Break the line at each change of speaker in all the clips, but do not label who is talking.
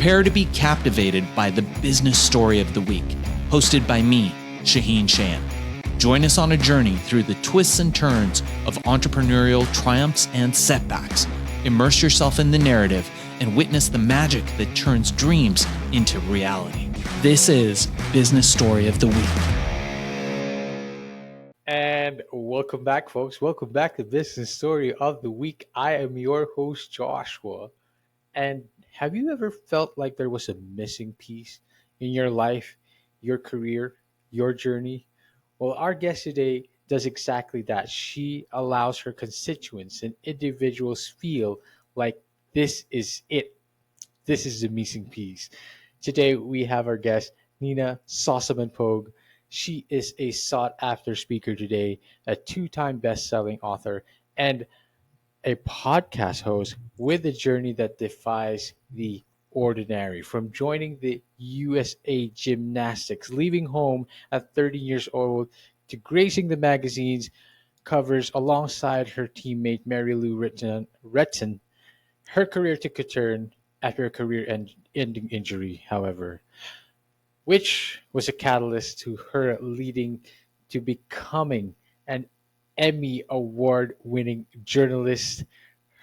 Prepare to be captivated by the business story of the week, hosted by me, Shaheen Shan. Join us on a journey through the twists and turns of entrepreneurial triumphs and setbacks. Immerse yourself in the narrative and witness the magic that turns dreams into reality. This is Business Story of the Week.
And welcome back, folks. Welcome back to Business Story of the Week. I am your host, Joshua. And have you ever felt like there was a missing piece in your life, your career, your journey? Well, our guest today does exactly that. She allows her constituents and individuals feel like this is it. This is the missing piece. Today we have our guest, Nina Sossamon-Pogue. She is a sought after speaker today, a two-time best-selling author, and a podcast host with a journey that defies the ordinary. From joining the USA Gymnastics, leaving home at 30 years old, to gracing the magazine's covers alongside her teammate Mary Lou Retton, her career took a turn after a career-ending injury, however, which was a catalyst to her leading to becoming an Emmy Award winning journalist.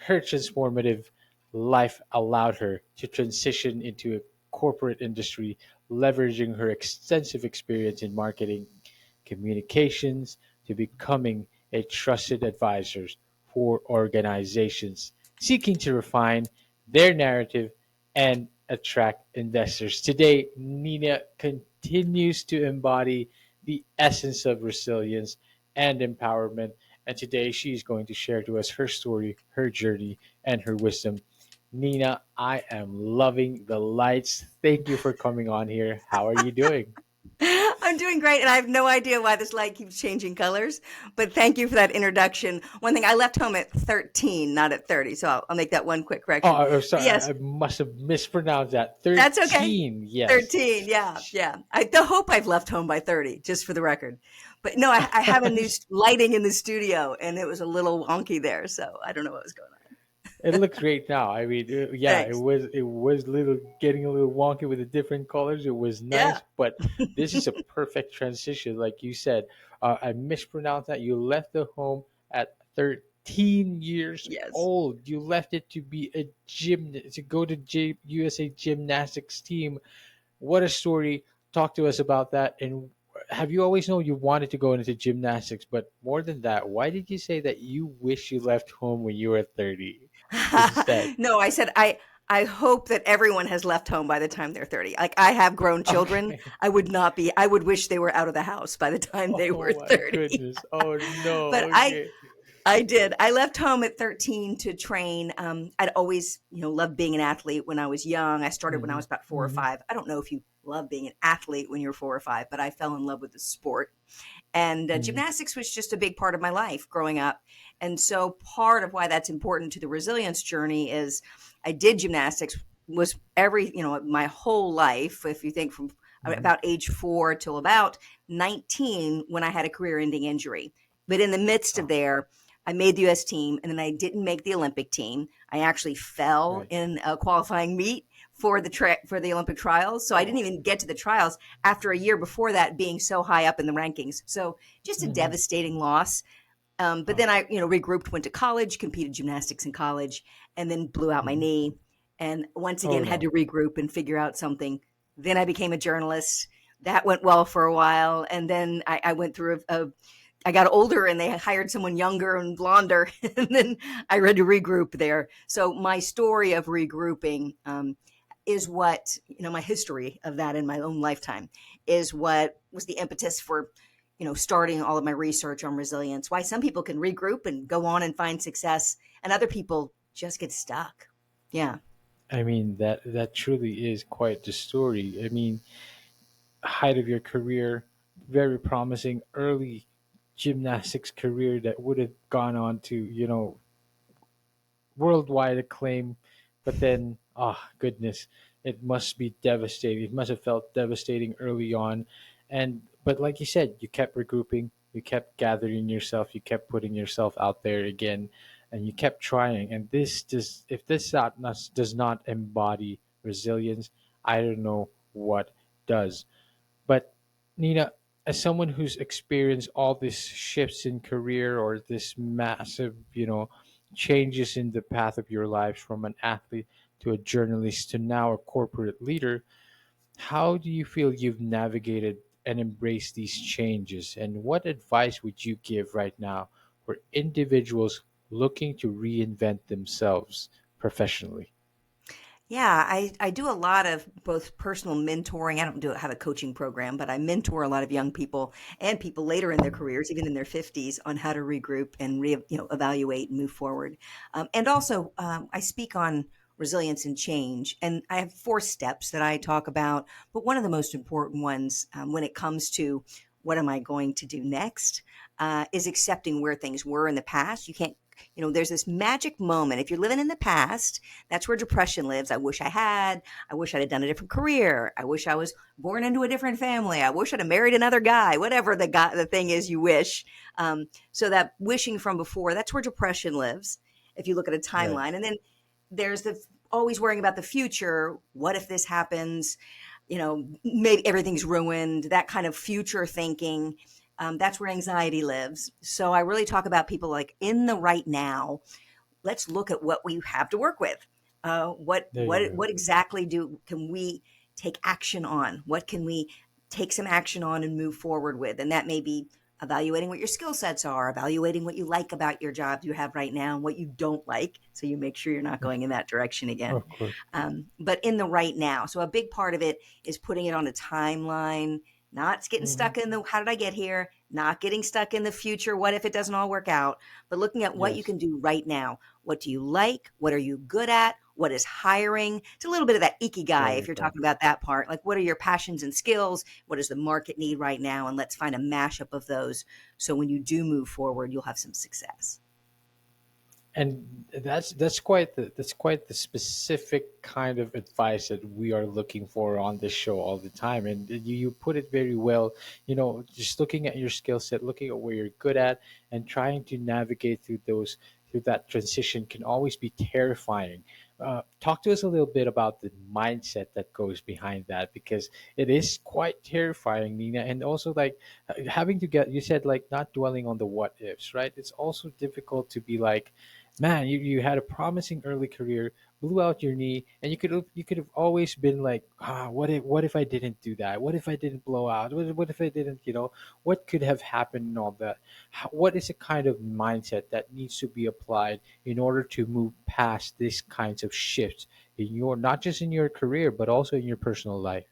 Her transformative life allowed her to transition into a corporate industry, leveraging her extensive experience in marketing, communications, to becoming a trusted advisor for organizations seeking to refine their narrative and attract investors. Today, Nina continues to embody the essence of resilience and empowerment. And today, she's going to share to us her story, her journey, and her wisdom. Nina, I am loving the lights. Thank you for coming on here. How are you doing?
I'm doing great, and I have no idea why this light keeps changing colors, but thank you for that introduction. One thing, I left home at 13, not at 30, so I'll make that one quick
Oh,
correction.
I'm sorry.
Yes,
I must have mispronounced that.
that's okay.
13, yes.
13, yeah. I hope I've left home by 30, just for the record. But no, I have a new lighting in the studio, and it was a little wonky there, so I don't know what was going on.
It looks great now. I mean, yeah,
Thanks.
it was getting a little wonky with the different colors. It was
Yeah.
nice, but this is a perfect transition, like you said. I mispronounced that. You left the home at 13 years
Yes.
old. You left it to be a to go to USA Gymnastics team. What a story! Talk to us about that. And have you always known you wanted to go into gymnastics? But more than that, why did you say that you wish you left home when you were 30 instead?
No, I said I hope that everyone has left home by the time they're 30. Like I have grown children.
Okay.
I would wish they were out of the house by the time they were
Oh my
30.
goodness. Oh no.
But
Okay.
I did. I left home at 13 to train. I'd always, loved being an athlete when I was young. I started when I
Hmm.
was about 4 or
Hmm.
5. I don't know if you love being an athlete when you're 4 or 5, but I fell in love with the sport. And
Hmm.
gymnastics was just a big part of my life growing up. And so part of why that's important to the resilience journey is I did gymnastics was my whole life. If you think from
Hmm.
about age 4 till about 19 when I had a career ending injury. But in the midst of
Oh,
there, I made the US team and then I didn't make the Olympic team. I actually fell
right.
in a qualifying meet for the Olympic trials. So I didn't
Oh.
even get to the trials after a year before that being so high up in the rankings. So just a
Hmm.
devastating loss. But
Oh.
then I, regrouped, went to college, competed gymnastics in college, and then blew out my
Hmm.
knee. And once
Oh
again, had
no.
to regroup and figure out something. Then I became a journalist. That went well for a while. And then I went through I got older and they hired someone younger and blonder. And then I had to regroup there. So my story of regrouping is what, my history of that in my own lifetime is what was the impetus for starting all of my research on resilience, why some people can regroup and go on and find success and other people just get stuck. Yeah.
I mean that truly is quite the story. I mean, height of your career, very promising early gymnastics career that would have gone on to, worldwide acclaim, but then, oh goodness, it must be devastating. It must have felt devastating early on, and but like you said, you kept regrouping, you kept gathering yourself, you kept putting yourself out there again, and you kept trying. And this does, if this does not embody resilience, I don't know what does. But Nina, as someone who's experienced all these shifts in career or this massive, changes in the path of your life from an athlete to a journalist to now a corporate leader, how do you feel you've navigated and embraced these changes? And what advice would you give right now for individuals looking to reinvent themselves professionally?
Yeah, I do a lot of both personal mentoring. I don't have a coaching program, but I mentor a lot of young people and people later in their careers, even in their 50s, on how to regroup and evaluate and move forward. And also, I speak on resilience and change, and I have 4 steps that I talk about. But one of the most important ones, when it comes to what am I going to do next, is accepting where things were in the past. You can't, there's this magic moment. If you're living in the past, that's where depression lives. I wish I had. I wish I'd have done a different career. I wish I was born into a different family. I wish I'd have married another guy. Whatever the thing is you wish. So that wishing from before, that's where depression lives. If you look at a
Right.
timeline, and then there's the always worrying about the future. What if this happens? Maybe everything's ruined. That kind of future thinking. That's where anxiety lives. So I really talk about people like in the right now. Let's look at what we have to work with. What
There you
what
go.
what exactly can we take action on? What can we take some action on and move forward with? And that may be evaluating what your skill sets are, evaluating what you like about your job you have right now, and what you don't like, so you make sure you're not going in that direction again.
Of course.
But in the right now. So a big part of it is putting it on a timeline, not getting
Hmm.
stuck in the how did I get here, not getting stuck in the future, what if it doesn't all work out, but looking at what you
Yes.
can do right now. What do you like? What are you good at? What is hiring? It's a little bit of that
There
ikigai if
you
you're
go.
talking about that part. Like, what are your passions and skills? What does the market need right now? And let's find a mashup of those. So when you do move forward, you'll have some success.
And that's quite the specific kind of advice that we are looking for on this show all the time. And you put it very well. Just looking at your skill set, looking at where you're good at, and trying to navigate through that transition can always be terrifying. Talk to us a little bit about the mindset that goes behind that, because it is quite terrifying, Nina. And also, like, having to get, you said, like, not dwelling on the what ifs, right? It's also difficult to be like, man, you had a promising early career, blew out your knee, and you could have always been like, what if I didn't do that? What if I didn't blow out? What if I didn't, what could have happened and all that? What is a kind of mindset that needs to be applied in order to move past these kinds of shifts in your, not just in your career, but also in your personal life?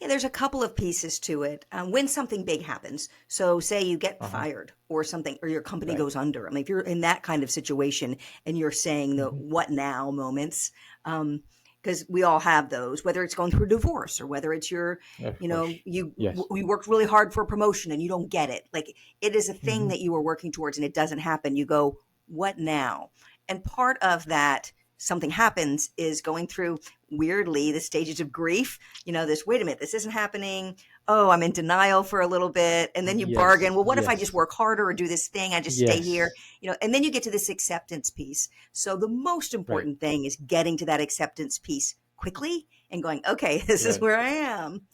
Yeah, there's a couple of pieces to it. When something big happens, so say you get
Uh-huh.
fired or something, or your company
Right.
goes under. I mean, if you're in that kind of situation and you're saying the
Hmm.
what now moments, because we all have those, whether it's going through a divorce or whether it's your,
Of course. Yes.
you worked really hard for a promotion and you don't get it. Like it is a thing
Hmm.
that you were working towards and it doesn't happen. You go, what now? And part of that, something happens, is going through weirdly the stages of grief. This, wait a minute, this isn't happening. Oh, I'm in denial for a little bit. And then you
Yes.
bargain. Well, what if I just
Yes.
work harder or do this thing? I just stay here,
Yes.
and then you get to this acceptance piece. So the most
Right.
important thing is getting to that acceptance piece quickly and going, okay, this is
Right.
where I am.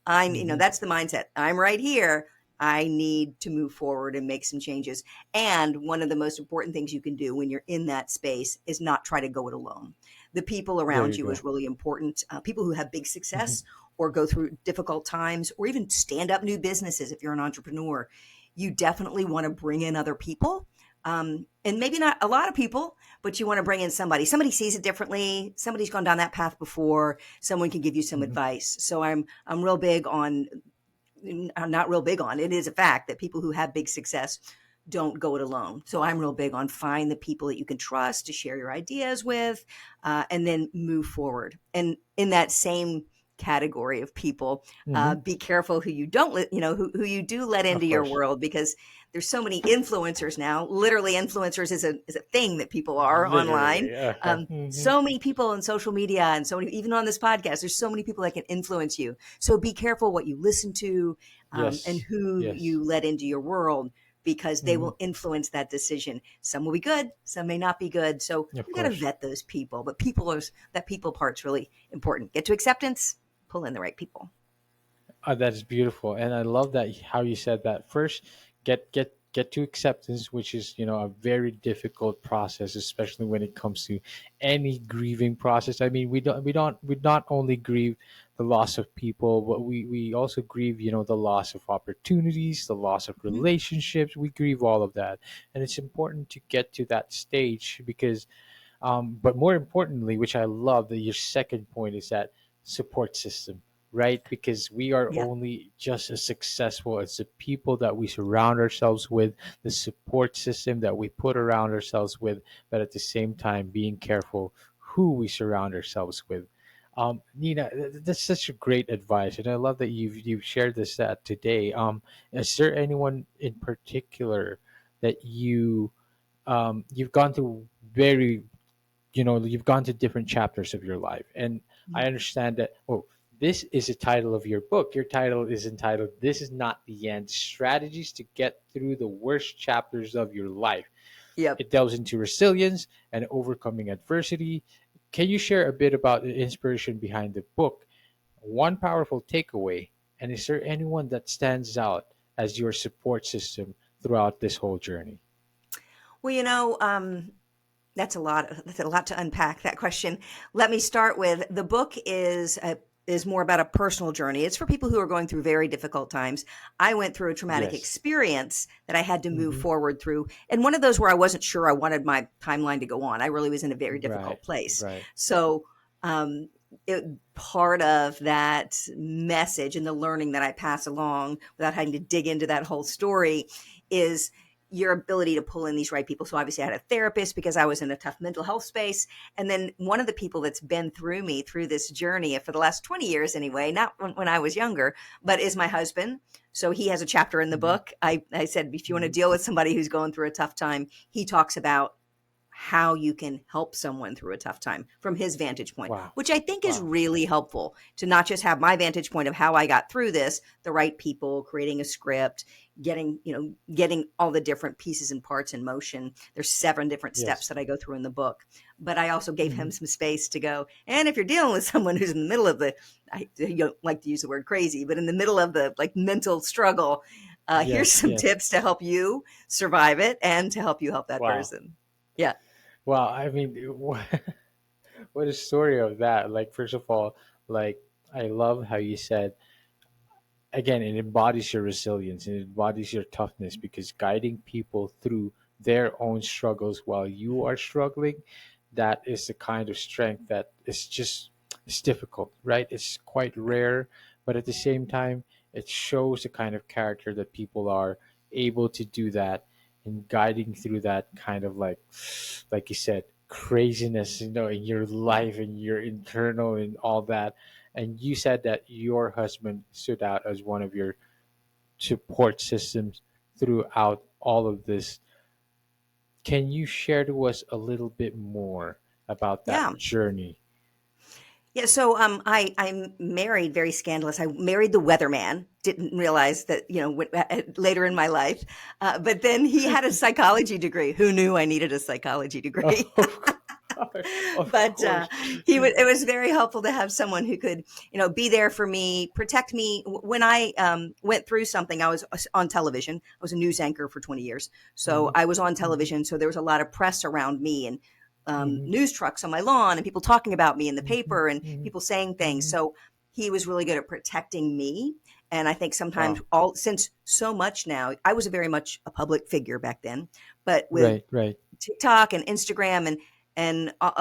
Hmm.
That's the mindset. I'm right here. I need to move forward and make some changes. And one of the most important things you can do when you're in that space is not try to go it alone. The people
There
around
you
you is
go.
really important. People who have big
Hmm.
success or go through difficult times or even stand up new businesses. If you're an entrepreneur, you definitely want to bring in other people. And maybe not a lot of people, but you want to bring in somebody. Somebody sees it differently. Somebody's gone down that path before. Someone can give you some
Hmm.
advice. So I'm real big on, I'm not real big on, it is a fact that people who have big success don't go it alone. So I'm real big on find the people that you can trust to share your ideas with, and then move forward. And in that same category of people,
Hmm.
be careful who you don't let, who you do let into
Of
your
course.
world, because there's so many influencers now. Literally, influencers is a thing that people are online.
Literally. Uh-huh. Hmm.
So many people on social media and so many, even on this podcast, there's so many people that can influence you. So be careful what you listen to, and
Yes.
who
Yes.
you let into your world. because they
Hmm.
will influence that decision. Some will be good, some may not be good. So
Of
you got to
course.
vet those people. But that people part's really important. Get to acceptance, pull in the right people.
That is beautiful, and I love that how you said that. First, get to acceptance, which is a very difficult process, especially when it comes to any grieving process. I mean, we not only grieve the loss of people, but we also grieve the loss of opportunities, the loss of
Mhm.
relationships. We grieve all of that, and it's important to get to that stage because but more importantly, which I love, that your second point is that support system, right? Because we are
Yeah.
only just as successful as the people that we surround ourselves with, the support system that we put around ourselves with, but at the same time, being careful who we surround ourselves with. Nina, that's such a great advice, and I love that you've shared this today. Is there anyone in particular that you've gone through very you've gone to different chapters of your life, and I understand that, oh, this is the title of your book. Your title is entitled "This Is Not the End: Strategies to Get Through the Worst Chapters of Your Life."
Yep.
It delves into resilience and overcoming adversity. Can you share a bit about the inspiration behind the book, one powerful takeaway, and is there anyone that stands out as your support system throughout this whole journey?
Well, that's a lot. That's a lot to unpack. That question. Let me start with the book is more about a personal journey. It's for people who are going through very difficult times. I went through a traumatic
Yes.
experience that I had to move
Hmm.
forward through, and one of those where I wasn't sure I wanted my timeline to go on. I really was in a very
Right.
difficult place.
Right.
So, um, part of that message and the learning that I pass along without having to dig into that whole story is your ability to pull in these right people. So obviously I had a therapist because I was in a tough mental health space. And then one of the people that's been through me through this journey for the last 20 years anyway, not when I was younger, but is my husband. So he has a chapter in the
Hmm.
book. I said, if you want to
Hmm.
deal with somebody who's going through a tough time, he talks about how you can help someone through a tough time from his vantage point,
Wow.
which I think is
Wow.
really helpful to not just have my vantage point of how I got through this, the right people, creating a script, getting all the different pieces and parts in motion. There's 7 different steps
Yes.
that I go through in the book, but I also gave
Hmm.
him some space to go. And if you're dealing with someone who's in the middle of I don't like to use the word crazy, but in the middle of the like mental struggle, here's
Yes.
some
Yes.
tips to help you survive it and to help you help that
Wow.
person. Yeah.
Wow. I mean, what a story of that. Like, first of all, like, I love how you said, again, it embodies your resilience and it embodies your toughness because guiding people through their own struggles while you are struggling, that is the kind of strength that is just, it's difficult, right? It's quite rare, but at the same time, it shows the kind of character that people are able to do that and guiding through that kind of like you said, craziness, in your
Yeah.
life and your internal and all that. And you said that your husband stood out as one of your support systems throughout all of this. Can you share to us a little bit more about
Yeah.
that journey?
Yeah, so I'm married, very scandalous. I married the weatherman. Didn't realize that later in my life, but then he had a psychology degree. Who knew I needed a psychology degree?
Of course. Of
But
course.
it was very helpful to have someone who could be there for me, protect me when I went through something. I was on television. I was a news anchor for 20 years, so
Hmm.
I was on
Hmm.
television. So there was a lot of press around me and
Hmm.
news trucks on my lawn and people talking about me in the
Hmm.
paper and
Hmm.
people saying things.
Hmm.
So he was really good at protecting me. And I think sometimes
Wow.
all since so much now, I was very much a public figure back then, but with
Right, right.
TikTok and Instagram and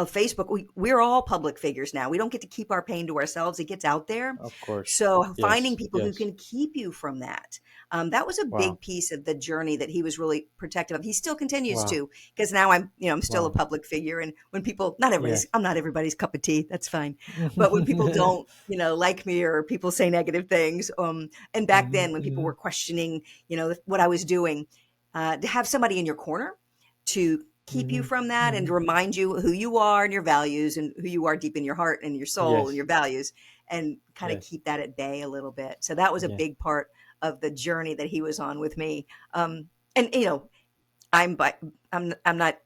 Facebook, we're all public figures now. We don't get to keep our pain to ourselves. It gets out there.
Of course.
So finding
Yes,
people who
yes.
can keep you from that was a
Wow.
big piece of the journey that he was really protective of. He still continues
Wow.
to, because now I'm still a
Wow.
public figure. And when people,
Yeah.
I'm not everybody's cup of tea. That's fine. But when people don't, like me or people say negative things, and back
Hmm.
then when people
Hmm.
were questioning, what I was doing, to have somebody in your corner to keep you
Hmm.
from that and
Hmm.
to remind you who you are and your values and who you are deep in your heart and your soul and
Yes.
your values and kind of
Yes.
keep that at bay a little bit. So that was a
Yes.
big part of the journey that he was on with me. And I'm by I'm not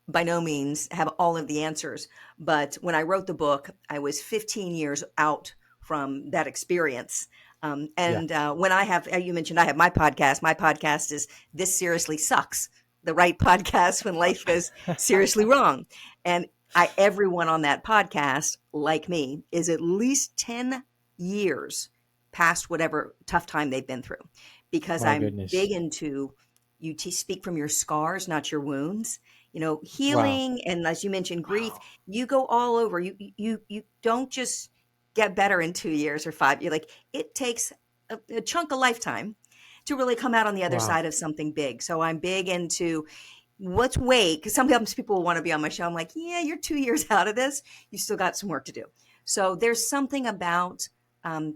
by no means have all of the answers, but when I wrote the book, I was 15 years out from that experience.
Yeah.
And when I have, you mentioned I have my podcast. My podcast is This Seriously Sucks, the right podcast when life goes seriously wrong. And everyone on that podcast, like me, is at least 10 years past whatever tough time they've been through, because
My
I'm big
goodness.
into you to speak from your scars, not your wounds.
Wow.
Healing, and as you mentioned, grief,
Wow.
you go all over. You don't just get better in 2 years or five. You're like, it takes a chunk of lifetime to really come out on the other
Wow.
side of something big. So I'm big into what's wait, because sometimes people want to be on my show. I'm like, yeah, you're 2 years out of this. You still got some work to do. So there's something about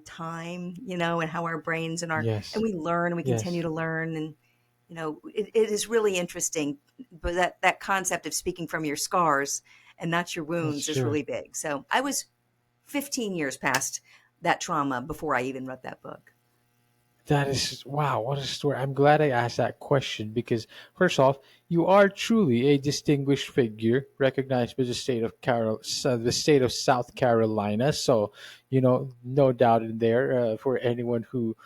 time, and how our brains and
Yes.
we learn and we continue
Yes.
to learn. And it is really interesting, but that concept of speaking from your scars and not your
That's
wounds is
true.
really big. So I was 15 years past that trauma before I even wrote that book.
That is, wow, what a story. I'm glad I asked that question because, first off, you are truly a distinguished figure recognized by the state of South Carolina. So, no doubt in there for anyone who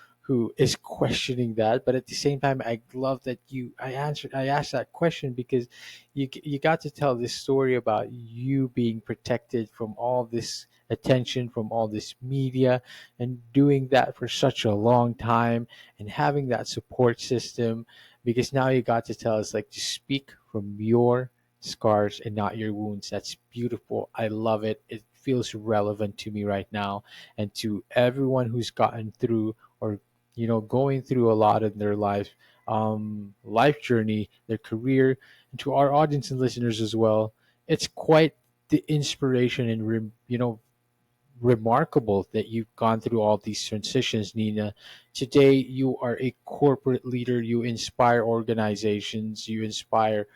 is questioning that. But at the same time, I love that I asked that question because you got to tell this story about you being protected from all this attention, from all this media, and doing that for such a long time and having that support system, because now you got to tell us like to speak from your scars and not your wounds. That's beautiful. I love it. It feels relevant to me right now, and to everyone who's gotten through, or going through a lot in their life journey, their career, and to our audience and listeners as well. It's quite the inspiration and remarkable that you've gone through all these transitions, Nina. Today, you are a corporate leader. You inspire organizations. You inspire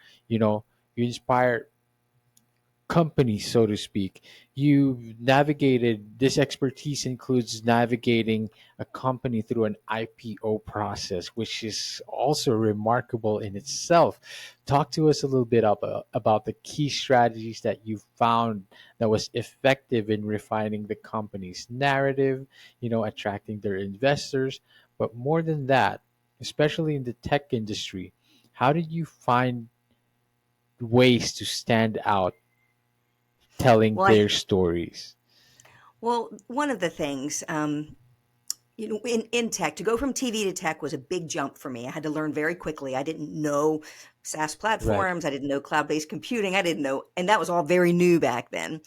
company, so to speak. You've navigated, this expertise includes navigating a company through an IPO process, which is also remarkable in itself. Talk to us a little bit about the key strategies that you found that was effective in refining the company's narrative, attracting their investors. But more than that, especially in the tech industry, how did you find ways to stand out telling
Well,
their stories?
one of the things, in tech, to go from TV to tech was a big jump for me. I had to learn very quickly. I didn't know SaaS
Right.
platforms. I didn't know cloud-based computing. I didn't know, and that was all very new back then.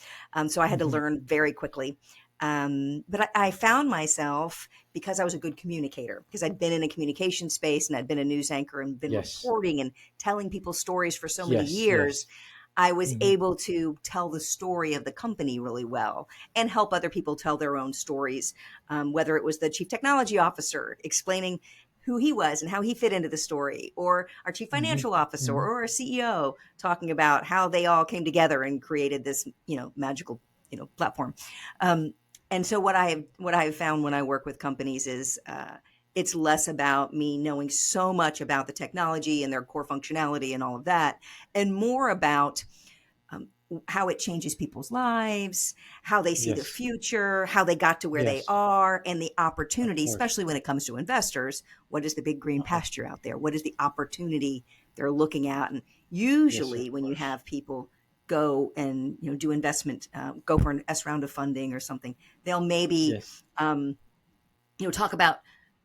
So I had to
Hmm.
learn very quickly. But I found myself, because I was a good communicator, because I'd been in a communication space and I'd been a news anchor and been
Yes.
reporting and telling people stories for so many
Yes.
years.
Yes.
I was
Hmm.
able to tell the story of the company really well and help other people tell their own stories, whether it was the chief technology officer explaining who he was and how he fit into the story, or our chief
Hmm.
financial officer
Hmm.
or our CEO talking about how they all came together and created this, magical, platform. Um, and so what I have found when I work with companies is it's less about me knowing so much about the technology and their core functionality and all of that, and more about um, how it changes people's lives, how they see the
Yes.
future, how they got to where they
Yes.
are, and the
Of
opportunity,
course.
especially when it comes to investors. What is the big green
Uh-huh.
pasture out there? What is the opportunity they're looking at? And
Yes. Of
usually, when you
course.
have people go and do investment, go for an S round of funding or something, they'll maybe
Yes.
um, talk about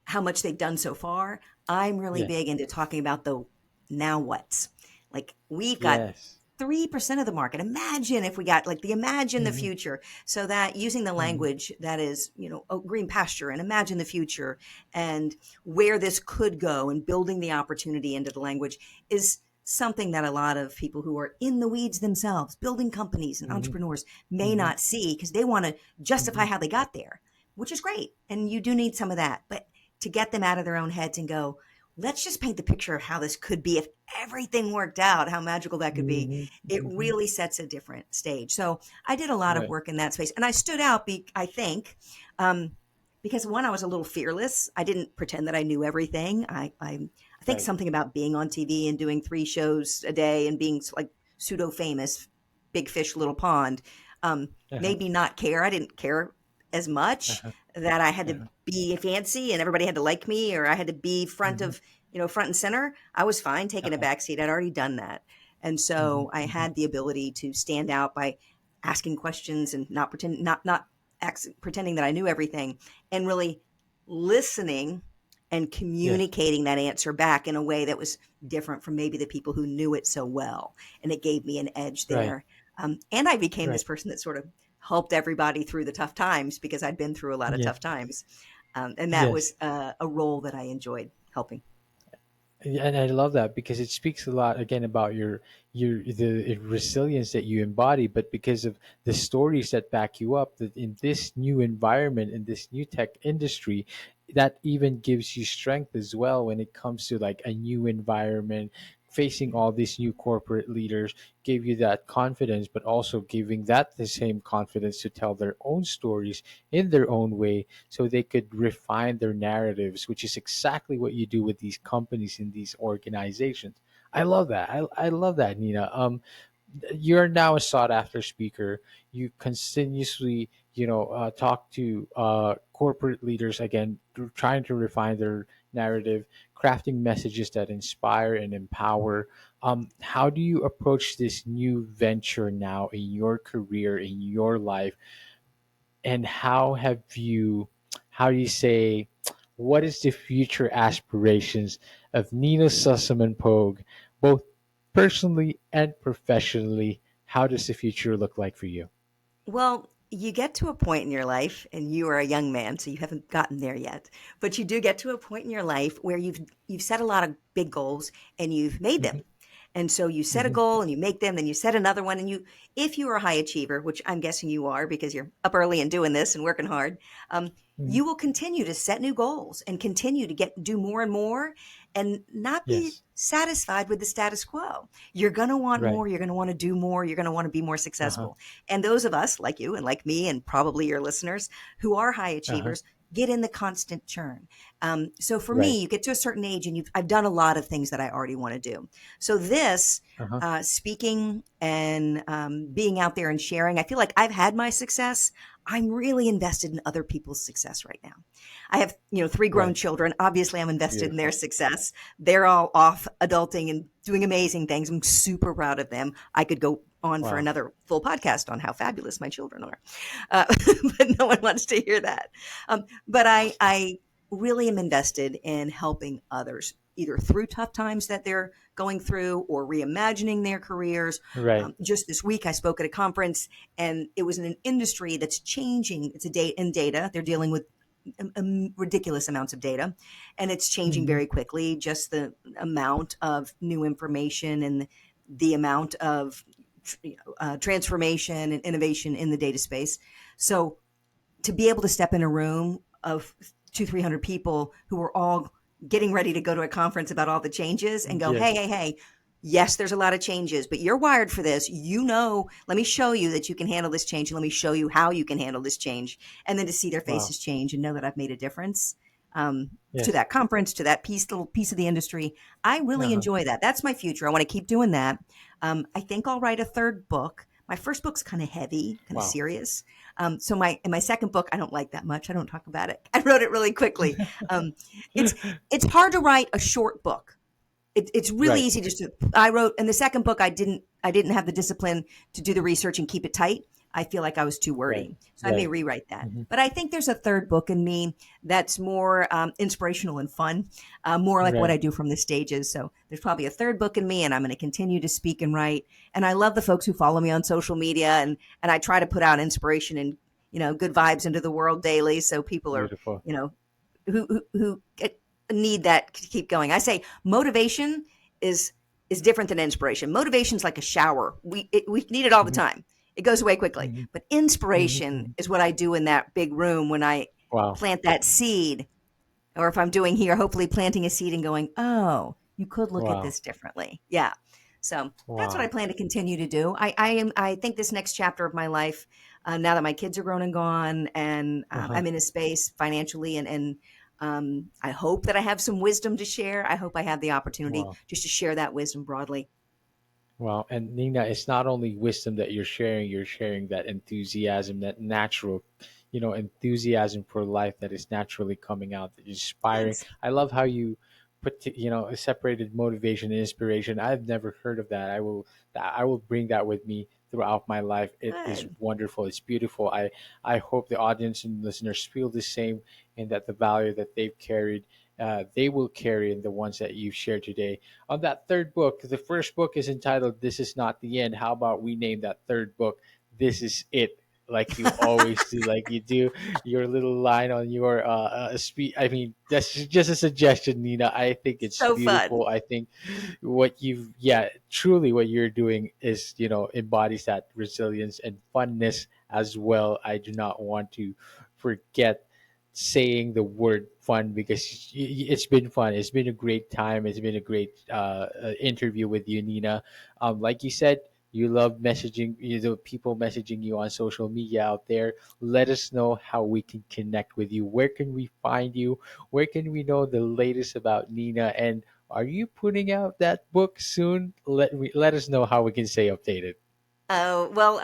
how much they've done so far. I'm really
Yes.
big into talking about the now what's. Like, we've got
Yes.
3% of the market. Imagine if we got like imagine the
Hmm.
future. So that using the
Hmm.
language that is, a green pasture and imagine the future and where this could go, and building the opportunity into the language is something that a lot of people who are in the weeds themselves, building companies and
Hmm.
entrepreneurs, may
Hmm.
not see, because they want to justify
Hmm.
how they got there, which is great. And you do need some of that. But to get them out of their own heads and go, let's just paint the picture of how this could be if everything worked out, how magical that could be.
Hmm.
It
Hmm.
really sets a different stage. So I did a lot of
Right.
work in that space, and I stood out, I think, um, because one, I was a little fearless. I didn't pretend that I knew everything. I think
Right.
something about being on TV and doing 3 shows a day and being like pseudo famous, big fish, little pond,
Uh-huh.
made me not care. I didn't care as much
Uh-huh.
that I had to
Uh-huh.
be fancy and everybody had to like me, or I had to be
Mhm.
front and center. I was fine taking a
Uh-huh.
back seat. I'd already done that. And
Mhm.
so I
Mhm.
had the ability to stand out by asking questions and not pretending that I knew everything, and really listening and
Yes.
communicating that answer back in a way that was different from maybe the people who knew it so well. And it gave me an edge
Right.
there. And I became
Right.
this person that sort of helped everybody through the tough times because I'd been through a lot of
Yeah.
tough times. And that
Yes.
was a role that I enjoyed helping.
Yeah, and I love that because it speaks a lot again about your the resilience that you embody, but because of the stories that back you up, that in this new environment, in this new tech industry, that even gives you strength as well when it comes to like a new environment, facing all these new corporate leaders, gave you that confidence, but also giving that the same confidence to tell their own stories in their own way so they could refine their narratives, which is exactly what you do with these companies in these organizations. I love that. I love that, Nina. You're now a sought after speaker. You continuously, talk to corporate leaders again, trying to refine their narrative, crafting messages that inspire and empower. How do you approach this new venture now in your career, in your life? And how do you say, what is the future aspirations of Nina Sossamon-Pogue, both personally and professionally? How does the future look like for you?
Well, you get to a point in your life, and you are a young man, so you haven't gotten there yet. But you do get to a point in your life where you've set a lot of big goals and you've made
Hmm.
them. And so you set a
Hmm.
goal and you make them, then you set another one. And if you are a high achiever, which I'm guessing you are because you're up early and doing this and working hard, um,
Hmm.
you will continue to set new goals and continue to do more and more and not be
Yes.
satisfied with the status quo. You're going to want
Right.
more. You're going to want to do more. You're going to want to be more
Uh-huh.
successful. And those of us like you and like me, and probably your listeners who are high
Uh-huh.
achievers, get in the constant churn. So for
Right.
me, you get to a certain age and I've done a lot of things that I already want to do. So this
Uh-huh.
speaking and being out there and sharing, I feel like I've had my success. I'm really invested in other people's success right now. I have, 3 grown
Right.
children. Obviously, I'm invested in their
Beautiful.
success. They're all off adulting and doing amazing things. I'm super proud of them. I could go on for
Wow.
another full podcast on how fabulous my children are, uh, but no one wants to hear that. But I really am invested in helping others either through tough times that they're going through or reimagining their careers.
Right.
Just this week, I spoke at a conference, and it was in an industry that's changing. It's a data. They're dealing with ridiculous amounts of data, and it's changing
Hmm.
very quickly. Just the amount of new information and the amount of transformation and innovation in the data space. So to be able to step in a room of 300 people who are all getting ready to go to a conference about all the changes and go, hey,
Yes.
hey, hey, yes, there's a lot of changes, but you're wired for this. Let me show you that you can handle this change. And let me show you how you can handle this change. And then to see their
Wow.
faces change and know that I've made a difference to
Yes.
that conference, to that little piece of the industry. I really
Uh-huh.
enjoy that. That's my future. I want to keep doing that. I think I'll write a third book. My first book's kind of heavy, kind of
Wow.
serious. So my second book, I don't like that much. I don't talk about it. I wrote it really quickly. Um, it's it's hard to write a short book. It's really
Right.
easy just to. I wrote in the second book. I didn't have the discipline to do the research and keep it tight. I feel like I was too
Right.
wordy, so I may
Right.
rewrite that.
Hmm.
But I think there's a third book in me that's more inspirational and fun, more like what
Right.
I do from the stages. So there's probably a third book in me, and I'm going to continue to speak and write. And I love the folks who follow me on social media, and I try to put out inspiration and good vibes into the world daily, so people are
Beautiful.
you know who need that to keep going. I say motivation is is different than inspiration. Motivation is like a shower. We need it all the
Hmm.
time. It goes away quickly.
Hmm.
But
Hmm.
inspiration
Hmm.
is what I do in that big room when I
Wow.
plant that seed, or if I'm doing here, hopefully planting a seed and going, oh, you could look at
Wow.
this differently. Yeah. So that's what I
Wow.
plan to continue to do. I think this next chapter of my life, now that my kids are grown and gone, and
Uh-huh.
I'm in a space financially and I hope that I have some wisdom to share. I hope I have the opportunity
Wow.
just to share that wisdom broadly.
Wow. And Nina, it's not only wisdom that you're sharing that enthusiasm, that natural, enthusiasm for life that is naturally coming out, that is inspiring.
Thanks.
I love how you separated motivation and inspiration. I've never heard of that. I will bring that with me throughout my life. It is
Good.
wonderful. It's beautiful. I hope the audience and listeners feel the same, and that the value that they've carried, they will carry in the ones that you've shared today. On that third book, the first book is entitled "This Is Not the End." How about we name that third book "This Is It"? Like you always do, like you do your little line on your speech. I mean, that's just a suggestion, Nina. I think it's
So fun.
beautiful. I think truly what you're doing is, embodies that resilience and funness as well. I do not want to forget saying the word fun, because it's been fun. It's been a great time. It's been a great interview with you, Nina. Like you said, you love messaging, people messaging you on social media out there. Let us know how we can connect with you. Where can we find you? Where can we know the latest about Nina? And are you putting out that book soon? Let us know how we can stay updated.
Oh, well,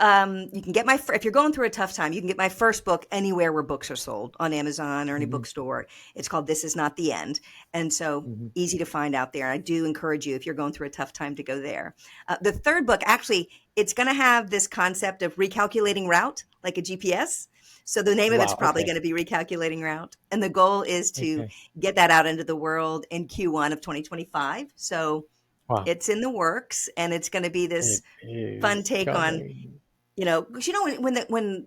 you can get if you're going through a tough time, you can get my first book anywhere where books are sold, on Amazon or any
Hmm.
bookstore. It's called This Is Not the End. And so
Hmm.
easy to find out there. I do encourage you, if you're going through a tough time, to go there. The third book, actually, it's going to have this concept of recalculating route, like a GPS. So the name of it's
Wow.
probably
Okay.
going to be Recalculating Route. And the goal is to
Okay.
get that out into the world in Q1 of 2025. So
Wow.
it's in the works, and it's going to be this
It
fun
is
take on,
coming.
'cause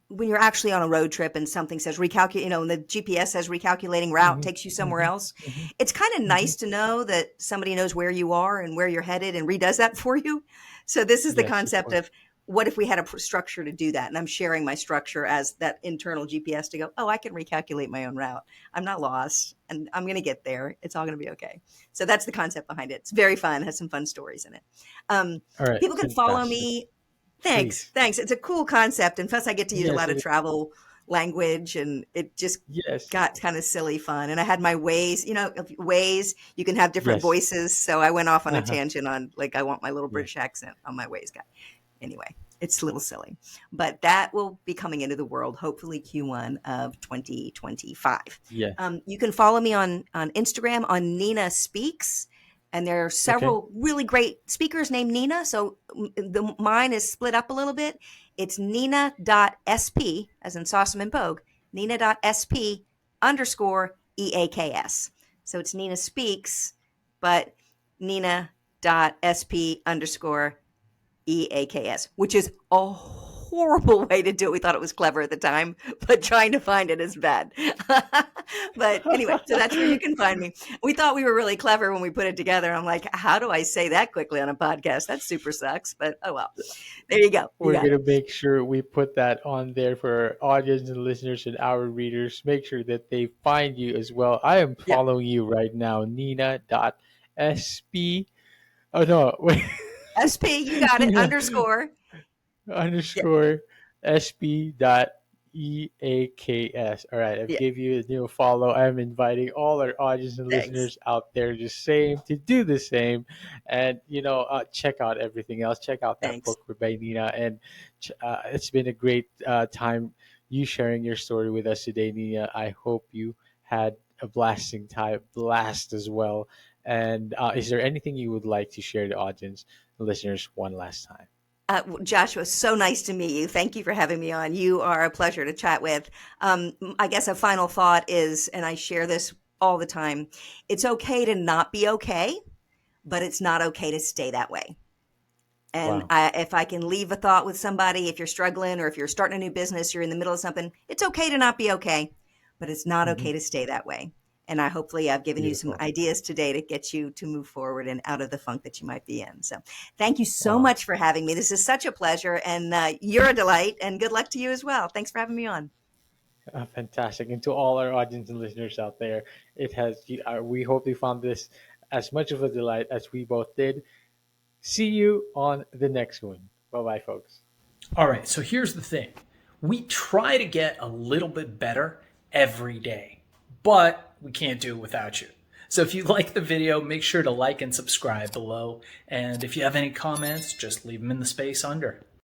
when you're actually on a road trip and something says recalculate, and the GPS says recalculating route,
Hmm.
takes you somewhere
Hmm.
else.
Hmm.
It's kind of
Hmm.
nice to know that somebody knows where you are and where you're headed and redoes that for you. So this is the
Yes, of
concept
course.
of, what if we had a structure to do that? And I'm sharing my structure as that internal GPS to go, oh, I can recalculate my own route. I'm not lost, and I'm going to get there. It's all going to be okay. So that's the concept behind it. It's very fun. Has some fun stories in it. Um,
All right.
People can follow
Fantastic.
me. Thanks.
Please.
Thanks. It's a cool concept. And plus, I get to use a
Yes,
lot
it
of
is.
travel language, and it just
Yes.
got kind of silly fun. And I had my ways, ways, you can have different
Yes.
voices. So I went off on a
Uh-huh.
tangent on, like, I want my little
Yeah.
British accent on my ways guy. Anyway, it's a little silly, but that will be coming into the world hopefully Q1 of 2025.
Yes.
You can follow me on Instagram on Nina Speaks, and there are
Okay.
several really great speakers named Nina. So mine is split up a little bit. It's Nina.sp, as in Sossamon-Pogue, Nina.sp underscore EAKS. So it's Nina Speaks, but Nina.sp underscore EAKS, which is a horrible way to do it. We thought it was clever at the time, but trying to find it is bad. But anyway, so that's where you can find me. We thought we were really clever when we put it together. I'm like, how do I say that quickly on a podcast? That super sucks, but oh well. There you go. You
We're
got
going
it.
to make sure we put that on there for our audience and listeners and our readers. Make sure that they find you as well. I am
Yep.
following you right now, Nina.sp. Oh, no. Wait.
SP, you got it.
Nina
Underscore. Yeah,
underscore sp dot eaks. All right, I've
yeah.
give you a new follow. I'm inviting all our audience and
Thanks.
listeners out there the same to do the same, and check out everything else. Check out that
Thanks.
book by Nina, and it's been a great time you sharing your story with us today, Nina. I hope you had a blasting time, blast as well. And is there anything you would like to share to the audience, the listeners, one last time?
Joshua, so nice to meet you. Thank you for having me on. You are a pleasure to chat with. I guess a final thought is, and I share this all the time, it's okay to not be okay, but it's not okay to stay that way. And
Wow.
if I can leave a thought with somebody, if you're struggling or if you're starting a new business, you're in the middle of something, it's okay to not be okay, but it's not
Hmm.
okay to stay that way. And hopefully I've given you some
Beautiful.
ideas today to get you to move forward and out of the funk that you might be in. So thank you so
Wow.
much for having me. This is such a pleasure, and you're a delight, and good luck to you as well. Thanks for having me on.
Fantastic. And to all our audience and listeners out there, we hope you found this as much of a delight as we both did. See you on the next one. Bye bye, folks.
All right, so here's the thing. We try to get a little bit better every day, but
we can't do it without you. So if you like the video, make sure to like and subscribe below. And if you have any comments, just leave them in the space under.